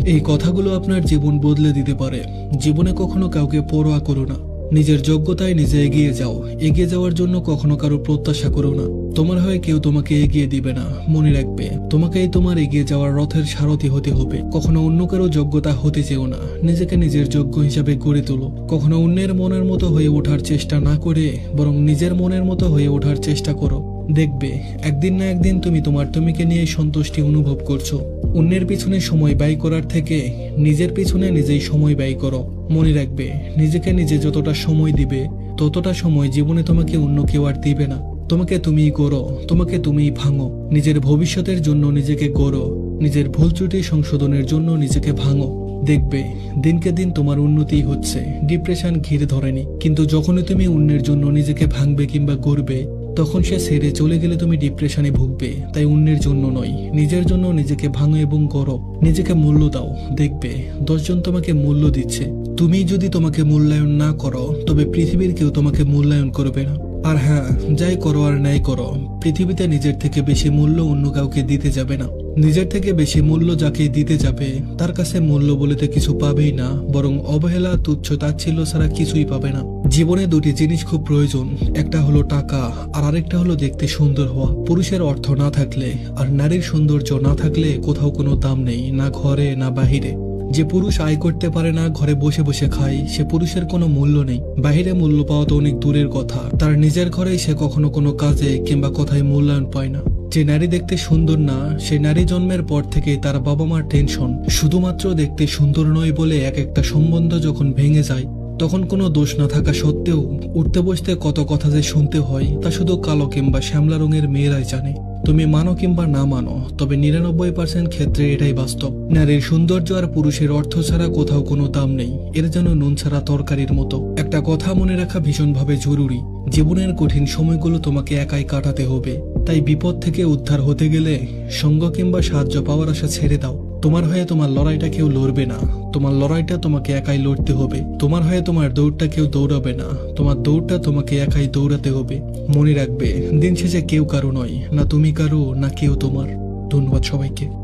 এই কথাগুলো আপনার জীবন বদলে দিতে পারে। জীবনে কখনো কাউকে পরোয়া করো না, নিজের যোগ্যতায় নিজে এগিয়ে যাও। এগিয়ে যাওয়ার জন্য কখনো কারো প্রত্যাশা করো না। তোমার হয়ে কেউ তোমাকে এগিয়ে দিবে না। মনে রাখবে, তোমাকেই তোমার এগিয়ে যাওয়ার রথের সারথি হতে হবে। কখনো অন্য কারো যোগ্যতা হতে চেও না, নিজেকে নিজের যোগ্য হিসাবে গড়ে তোলো। কখনো অন্যের মনের মতো হয়ে ওঠার চেষ্টা না করে বরং নিজের মনের মতো হয়ে ওঠার চেষ্টা করো। দেখবে, একদিন না একদিন তুমি তোমার তুমিকে নিয়ে সন্তুষ্টি অনুভব করছো। অন্যের পিছনে সময় ব্যয় করার থেকে নিজের পিছনে নিজেই সময় ব্যয় করো। মনে রাখবে, নিজেকে নিজে যতটা সময় দিবে ততটা সময় জীবনে তোমাকে অন্য কেউ আর দিবে না। তোমাকে তুমিই গড়ো, তোমাকে তুমিই ভাঙো। নিজের ভবিষ্যতের জন্য নিজেকে গড়ো, নিজের ভুল ত্রুটি সংশোধনের জন্য নিজেকে ভাঙো। দেখবে, দিনকে দিন তোমার উন্নতি হচ্ছে, ডিপ্রেশন ঘিরে ধরেনি। কিন্তু যখনই তুমি অন্যের জন্য নিজেকে ভাঙবে কিংবা গড়বে, তখন সে ছেড়ে চলে গেলে তুমি ডিপ্রেশনে ভুগবে। তাই অন্যের জন্য নয়, নিজের জন্য নিজেকে ভাঙো এবং গড়ো। নিজেকে মূল্য দাও। দেখবে, 10 জন তোমাকে মূল্য দিচ্ছে। তুমি যদি তোমাকে মূল্যায়ন না করো, তবে পৃথিবীর কেউ তোমাকে মূল্যায়ন করবে না। আর হ্যাঁ, যাই করো আর নাই করো, পৃথিবীতে নিজের থেকে বেশি মূল্য অন্য কাউকে দিতে যাবে না। নিজের থেকে বেশি মূল্য যাকে দিতে যাবে, তার কাছে মূল্য বলিতে কিছু পাবেই না, বরং অবহেলা, তুচ্ছ তাচ্ছিল্য ছাড়া কিছুই পাবে না। জীবনে দুটি জিনিস খুব প্রয়োজন, একটা হলো টাকা আর আরেকটা হলো দেখতে সুন্দর হওয়া। পুরুষের অর্থ না থাকলে আর নারীর সৌন্দর্য না থাকলে কোথাও কোনো দাম নেই, না ঘরে না বাহিরে। যে পুরুষ আয় করতে পারে না, ঘরে বসে বসে খায়, সে পুরুষের কোনো মূল্য নেই। বাহিরে মূল্য পাওয়া তো অনেক দূরের কথা, তার নিজের ঘরেই সে কখনো কোনো কাজে কিংবা কথায় মূল্যায়ন পায় না। যে নারী দেখতে সুন্দর না, সে নারী জন্মের পর থেকেই তার বাবা মার টেনশন। শুধুমাত্র দেখতে সুন্দর নয় বলে এক একটা সম্বন্ধ যখন ভেঙে যায়, তখন কোনো দোষ না থাকা সত্ত্বেও উঠতে বসতে কত কথা যে শুনতে হয়, তা শুধু কালো কিংবা শ্যামলা রঙের মেয়েরাই জানে। তুমি মানো কিংবা না মানো, তবে 99% ক্ষেত্রে এটাই বাস্তব। নারীর সৌন্দর্য আর পুরুষের অর্থ ছাড়া কোথাও কোনো দাম নেই। এর যেন নুন ছাড়া তরকারির মতো। একটা কথা মনে রাখা ভীষণভাবে জরুরি, জীবনের কঠিন সময়গুলো তোমাকে একাই কাটাতে হবে। তাই বিপদ থেকে উদ্ধার হতে গেলে সঙ্গ কিংবা সাহায্য পাওয়ার আশা ছেড়ে দাও। তোমার হয়ে তোমার লড়াইটা কেউ লড়বে না, তোমার লড়াইটা তোমাকে একাই লড়তে হবে। তোমার হয়ে তোমার দৌড়টা কেউ দৌড়াবে না, তোমার দৌড়টা তোমাকে একাই দৌড়াতে হবে। মনে রাখবে, দিন শেষে কেউ কারো নয়, না তুমি কারো না কেউ তোমার। ধন্যবাদ সবাইকে।